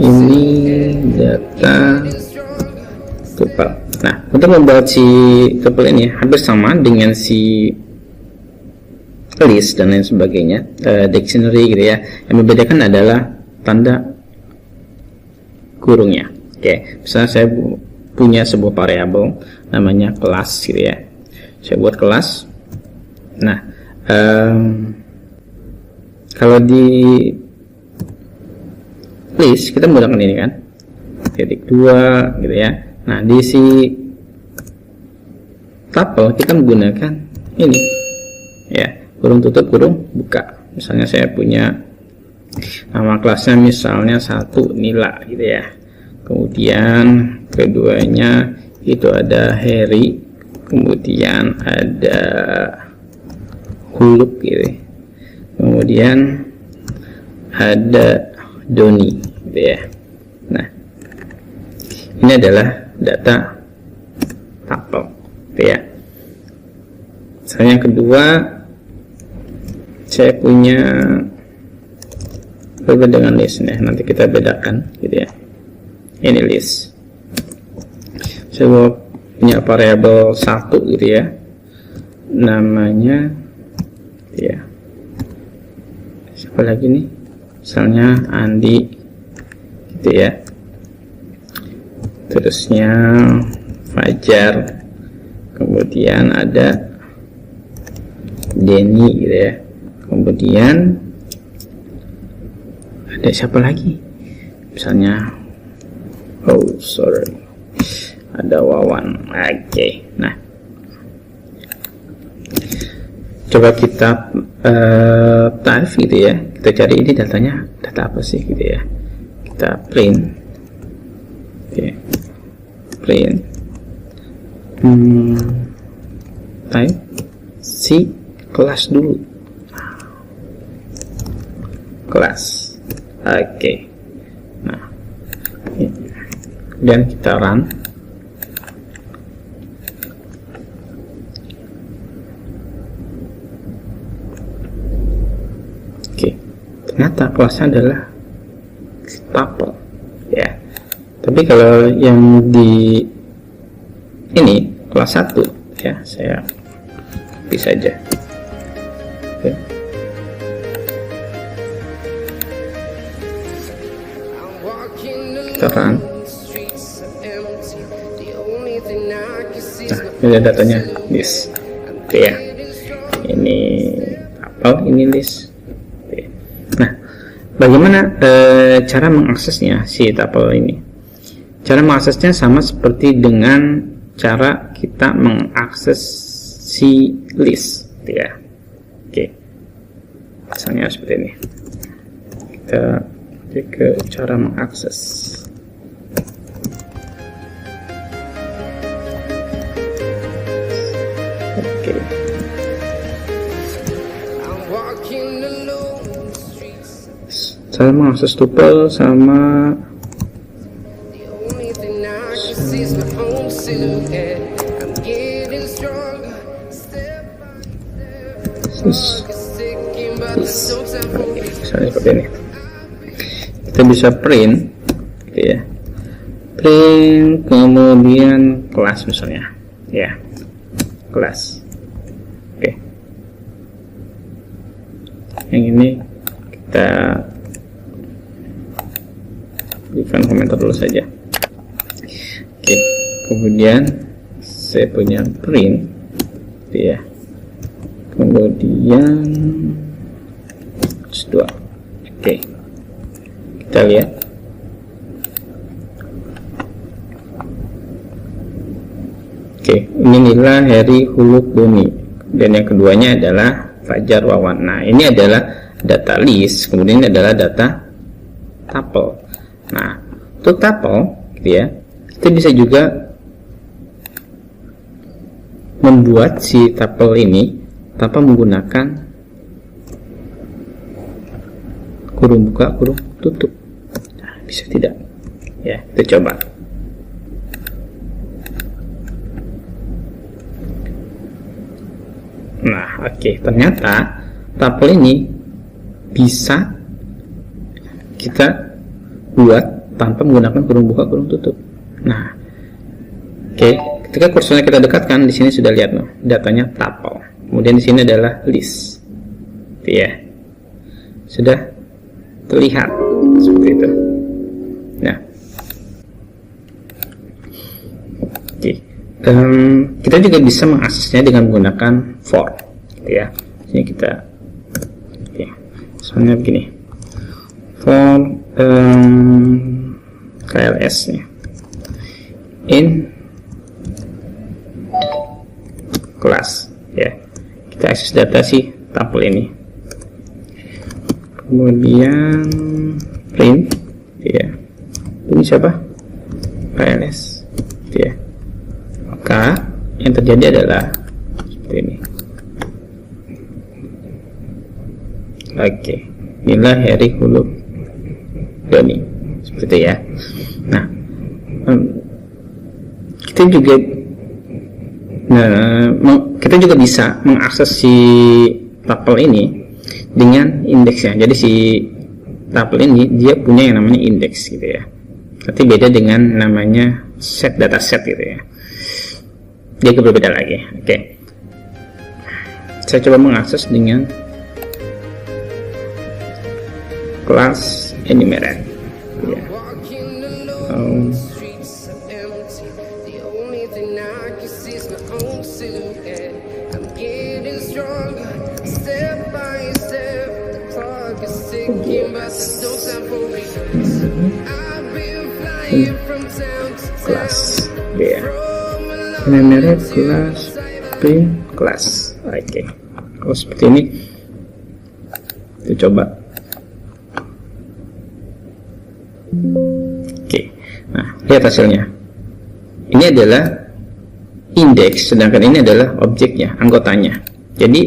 ini data tuple. Nah, untuk membuat si tuple ini hampir sama dengan si list dan lain sebagainya, dictionary gitu ya. Yang membedakan adalah tanda kurungnya. Oke, misalnya saya punya sebuah variabel namanya kelas gitu ya. Saya buat kelas. Nah, kalau di list kita menggunakan ini kan, titik 2 gitu ya. Nah, di si tuple kita menggunakan ini ya, kurung tutup kurung buka. Misalnya saya punya nama kelasnya misalnya 1 Nila gitu ya, kemudian keduanya itu ada Harry, kemudian ada Huluk gitu, kemudian ada Doni gitu ya. Nah, ini adalah data tuple gitu ya. Misalnya yang kedua, saya punya berbeda dengan list ya. Nanti kita bedakan gitu ya. Ini list. Saya punya variabel 1 gitu ya. Namanya ya. Siapa lagi nih? Misalnya Andi gitu ya. Terusnya Fajar, kemudian ada Denny gitu ya, kemudian ada siapa lagi, misalnya ada Wawan. Oke. Nah, coba kita type gitu ya, kita cari ini datanya data apa sih gitu ya, kita print. Oke. Print type si kelas dulu, kelas. Oke. Nah, dan kita run. Oke, ternyata kelasnya adalah tuple ya. Tapi kalau yang di ini kelas 1 ya, saya bisa aja. Oke. Kita run. Nah, ini datanya list. Oke ya. Ini tuple, ini list. Oke. Nah, bagaimana cara mengaksesnya si tuple ini? Cara mengaksesnya sama seperti dengan cara kita mengakses si list ya. Oke. Misalnya seperti ini. Kita klik ke cara mengakses. Oke. Cara mengakses tuple sama misalnya seperti ini. Kita bisa print gitu ya, print kemudian kelas misalnya ya, kelas. Oke. Yang ini kita berikan komentar dulu saja. Oke. Kemudian saya punya print gitu ya, kemudian 2. Oke, kita lihat. Oke, ini Nila, Harry, Huluk, Doni, dan yang keduanya adalah Fajar, Wawan. Nah, ini adalah data list, kemudian ini adalah data tuple. Nah, untuk tuple gitu ya, kita bisa juga membuat si tuple ini tanpa menggunakan kurung buka kurung tutup. Nah, bisa tidak ya, kita coba. Nah, oke, ternyata tuple ini bisa kita buat tanpa menggunakan kurung buka kurung tutup. Nah, oke, ketika kursornya kita dekatkan, di sini sudah lihat no, datanya tuple. Kemudian di sini adalah list, ya, sudah terlihat seperti itu. Nah, oke, kita juga bisa mengaksesnya dengan menggunakan for, ya. Ini kita, oke, soalnya begini, for KLS nya in kelas, ya, kita akses data si tuple ini, kemudian print, ya, ini siapa, KLS, ya, maka yang terjadi adalah seperti ini. Oke, inilah Heri huruf Doni, seperti itu ya. Nah, kita juga bisa mengakses si tuple ini dengan indeksnya. Jadi si tuple ini dia punya yang namanya indeks gitu ya. Tapi beda dengan namanya set, dataset gitu ya. Dia berbeda lagi. Oke. Saya coba mengakses dengan kelas enumerate. Ya. Kelas, ya, enumerate kelas, print kelas. Oke, kalau seperti ini kita coba. Oke, nah lihat hasilnya. Ini adalah indeks, sedangkan ini adalah objeknya, anggotanya. Jadi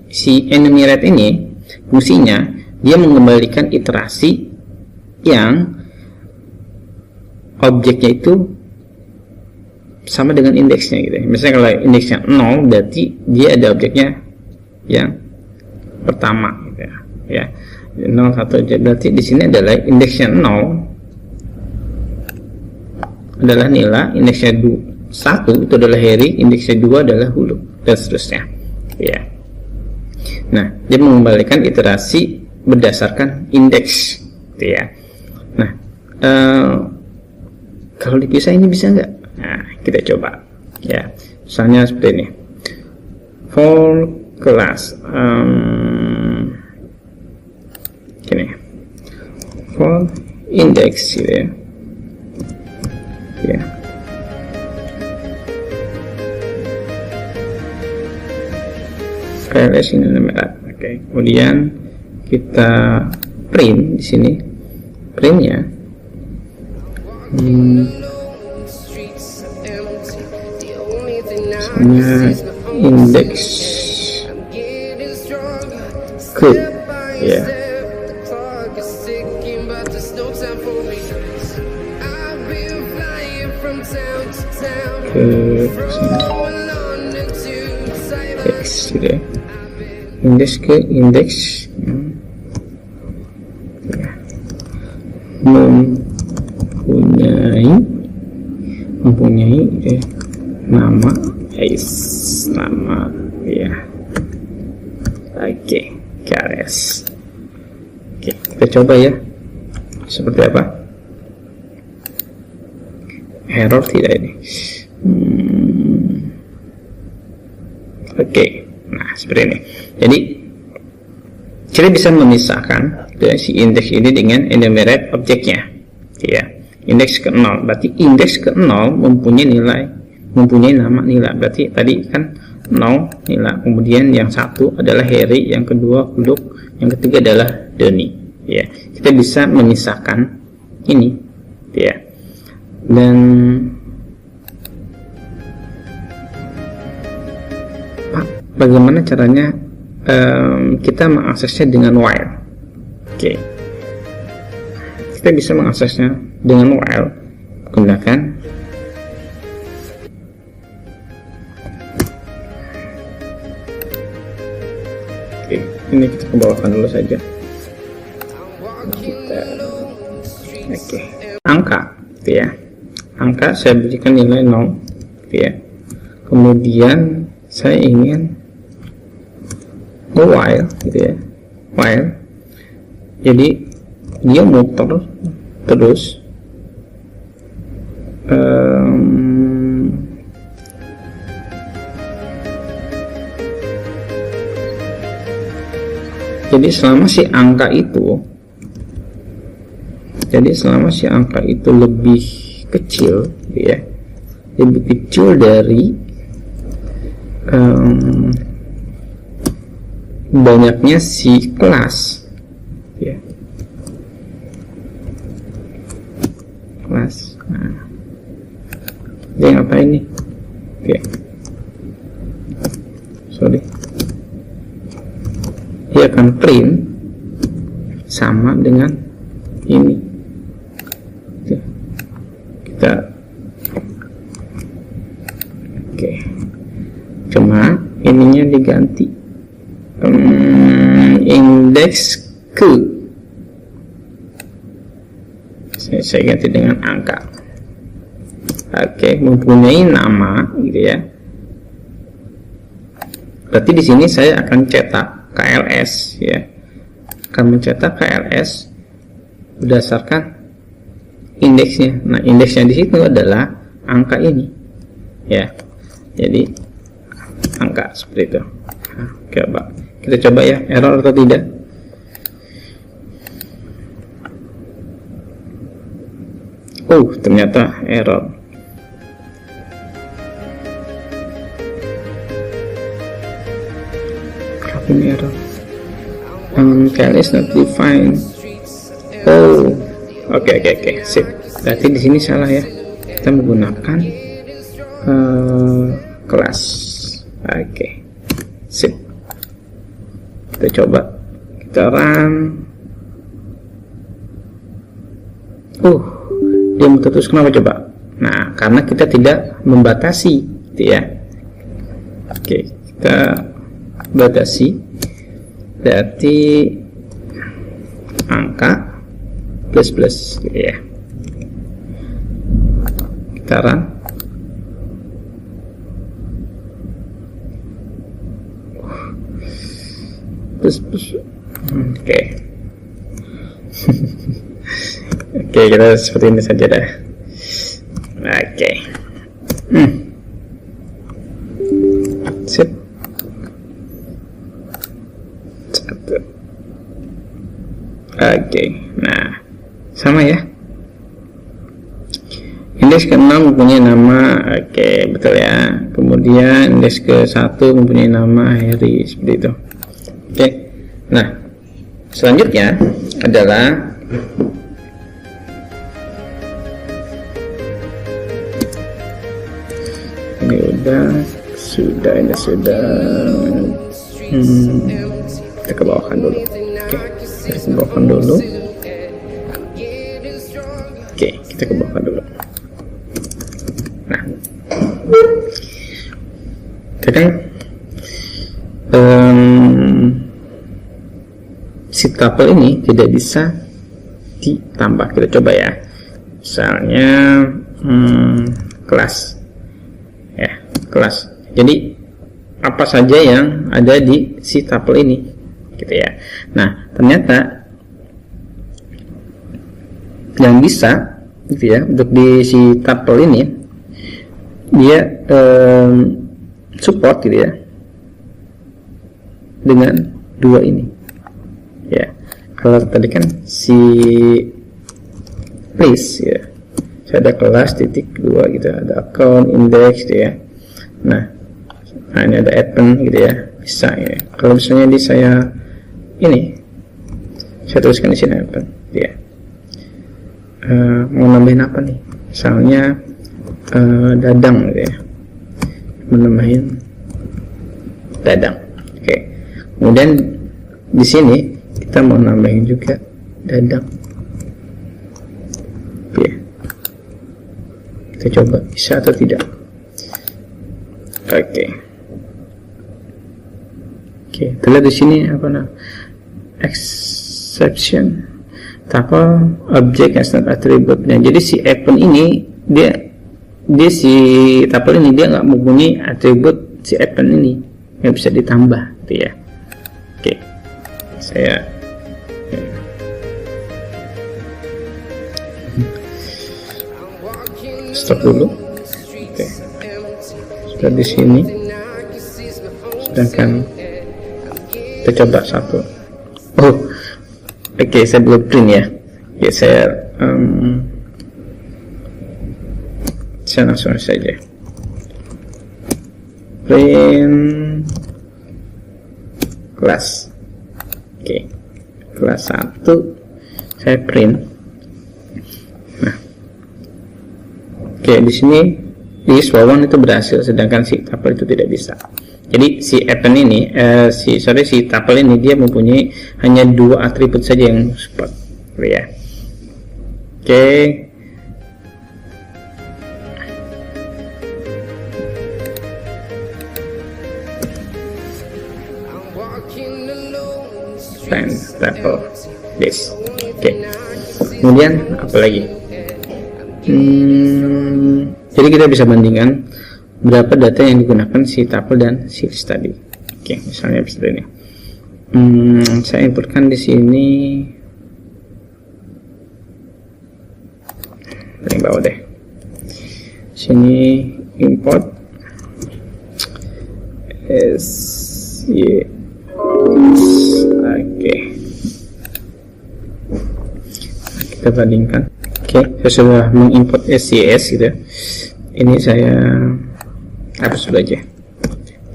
si enumerate ini fungsinya dia mengembalikan iterasi yang objeknya itu sama dengan indeksnya gitu. Misalnya kalau indeksnya 0 berarti dia ada objeknya yang pertama gitu ya. 0 1 berarti di sini adalah indeksnya 0 adalah nilai, indeksnya 1 itu adalah Heri, indeksnya 2 adalah hulu, dan seterusnya ya. Nah, dia mengembalikan iterasi berdasarkan indeks gitu ya. Nah, kalau dipisah ini bisa nggak? Nah, kita coba ya. Misalnya seperti ini, for kelas gini, for index gitu ya. Ya. KLS ini enumerate. Oke, kemudian kita print di sini, printnya indeks ke, ya, indeks gitu ya. Indeks ke indeks mempunyai nama nama ya. Oke, KLS. Oke, kita coba ya seperti apa. Error tidak ini. Oke, nah seperti ini. Jadi kita bisa memisahkan si indeks ini dengan enumerate objeknya, ya. Indeks ke 0 berarti indeks ke 0 mempunyai nama nilai. Berarti tadi kan 0 nilai, kemudian yang satu adalah Heri, yang kedua Huluk, yang ketiga adalah Doni, ya. Kita bisa memisahkan ini, ya. Dan bagaimana caranya kita mengaksesnya dengan while? Oke, kita bisa mengaksesnya dengan while menggunakan ini. Kita kembalikan dulu saja. Oke. angka gitu ya. Angka saya berikan nilai 0 gitu ya. Kemudian saya ingin while gitu ya, while, jadi dia muter terus jadi selama si angka itu lebih kecil ya, lebih kecil dari banyaknya si kelas ya, kelas. Nah, dia ngapain nih? Oke, sorry, dia akan print sama dengan ini. Oke. Kita oke, cuma ininya diganti, indeks ke, saya ganti dengan angka. Oke, mempunyai nama gitu ya. Berarti di sini saya akan cetak KLS ya, akan mencetak KLS berdasarkan indeksnya. Nah, indeksnya di situ adalah angka ini ya, jadi angka seperti itu. Nah, coba kita coba ya, error atau tidak. Oh, ternyata error. Ini error. KLS not defined. Oh, oke, sip. Berarti di sini salah ya. Kita menggunakan kelas. Oke, sip. Kita coba, kita run. Dia terus kenapa coba? Nah, karena kita tidak membatasi, gitu ya. Oke, kita batasi, berarti angka plus gitu ya. Kita run. Plus. Oke. Oke, kita seperti ini saja dah. Oke. Sip. Oke, nah sama ya. Indeks ke-6 mempunyai nama, oke, betul ya. Kemudian indeks ke-1 mempunyai nama Harry, seperti itu. Oke, nah selanjutnya adalah ini sudah kita ke bawahkan dulu. Oke, kita ke bawahkan dulu. Nah, kadang si tuple ini tidak bisa ditambah. Kita coba ya, misalnya kelas ya, kelas. Jadi apa saja yang ada di si tuple ini gitu ya. Nah, ternyata yang bisa gitu ya, untuk di si tuple ini dia support gitu ya dengan dua ini ya. Kalau tadi kan si place ya, saya ada kelas titik 2 gitu, ada account index gitu ya. Nah, ini ada append gitu ya, bisa ya. Kalau misalnya di saya ini, saya tuliskan di sini append ya. Mau nambahin apa nih? Misalnya dadang gitu ya, menambahin dadang. Oke. Kemudian di sini kita mau nambahin juga dadang. Oke. Kita coba bisa atau tidak. Oke. Kita lihat di sini apa nah? Exception. tuple object as not attribute. Nah, jadi si append ini dia si tuple ini dia nggak mempunyai atribut si append ini, nggak bisa ditambah gitu ya. Oke, saya stop dulu. Oke, sudah di sini, sedangkan kita coba satu. Oke, saya belum print ya. Oke, saya langsung saja print kelas. Oke, kelas 1 saya print. Nah, oke, di sini di Wawan itu berhasil, sedangkan si tuple itu tidak bisa. Jadi si append ini, si tuple ini dia mempunyai hanya 2 atribut saja yang support, ya. Oke. Tuple this. Oke. Kemudian apa lagi? Jadi kita bisa bandingkan berapa data yang digunakan si tuple dan si list tadi. Oke, misalnya seperti ini. Saya inputkan di sini paling bawah deh. Sini import Oke. Kita bandingkan. Oke, saya sudah mengimport SCS gitu. Ini saya hapus dulu aja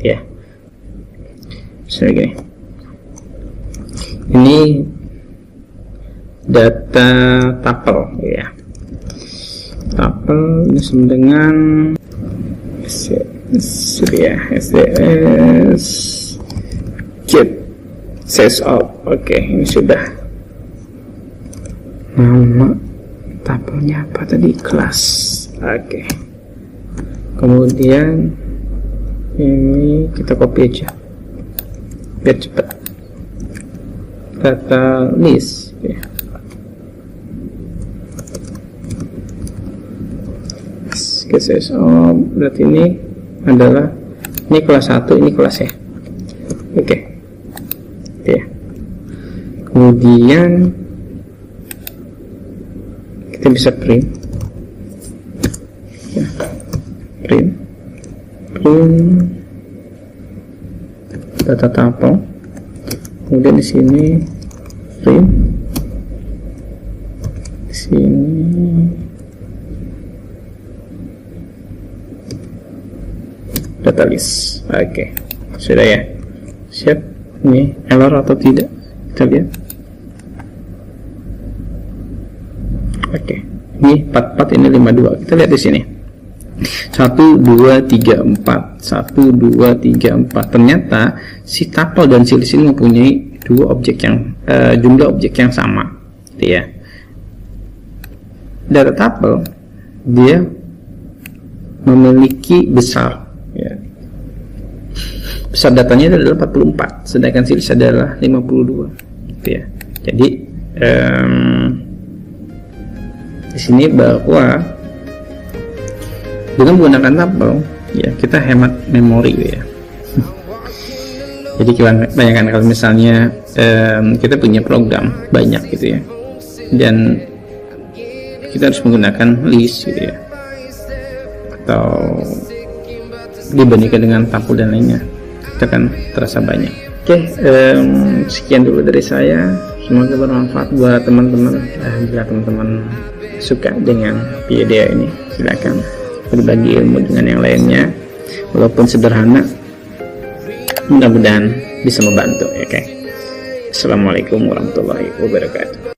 ya. Misalnya gini, ini data tuple ya. Tuple ini sama dengan SCS get says of. Oke, ini sudah. Nama tuple-nya apa tadi? Kelas. Oke. Kemudian ini kita copy aja biar cepat. Data list ya. Oh, berarti ini adalah ini kelas 1, ini kelas ya. Oke. Ya. Kemudian kita bisa print ya. Print data tuple. Kemudian di sini print, di sini data list. Oke, sudah ya. Siap. Ini error atau tidak, kita lihat. Oke, ini 44, ini 52. Kita lihat di sini 1 2 3 4 1 2 3 4. Ternyata si tuple dan si list ini mempunyai dua objek yang jumlah objek yang sama gitu ya. Data tuple dia memiliki besar ya. Besar datanya adalah 44, sedangkan si list adalah 52 gitu ya. Jadi di sini bahwa dengan menggunakan tuple ya kita hemat memori ya. Jadi bayangkan kalau misalnya kita punya program banyak gitu ya, dan kita harus menggunakan list gitu ya, atau dibandingkan dengan tuple dan lainnya, kita akan terasa banyak. Oke, sekian dulu dari saya, semoga bermanfaat buat teman-teman. Bila teman-teman suka dengan video ini, silakan berbagi ilmu dengan yang lainnya, walaupun sederhana, mudah-mudahan bisa membantu. Oke. Assalamualaikum warahmatullahi wabarakatuh.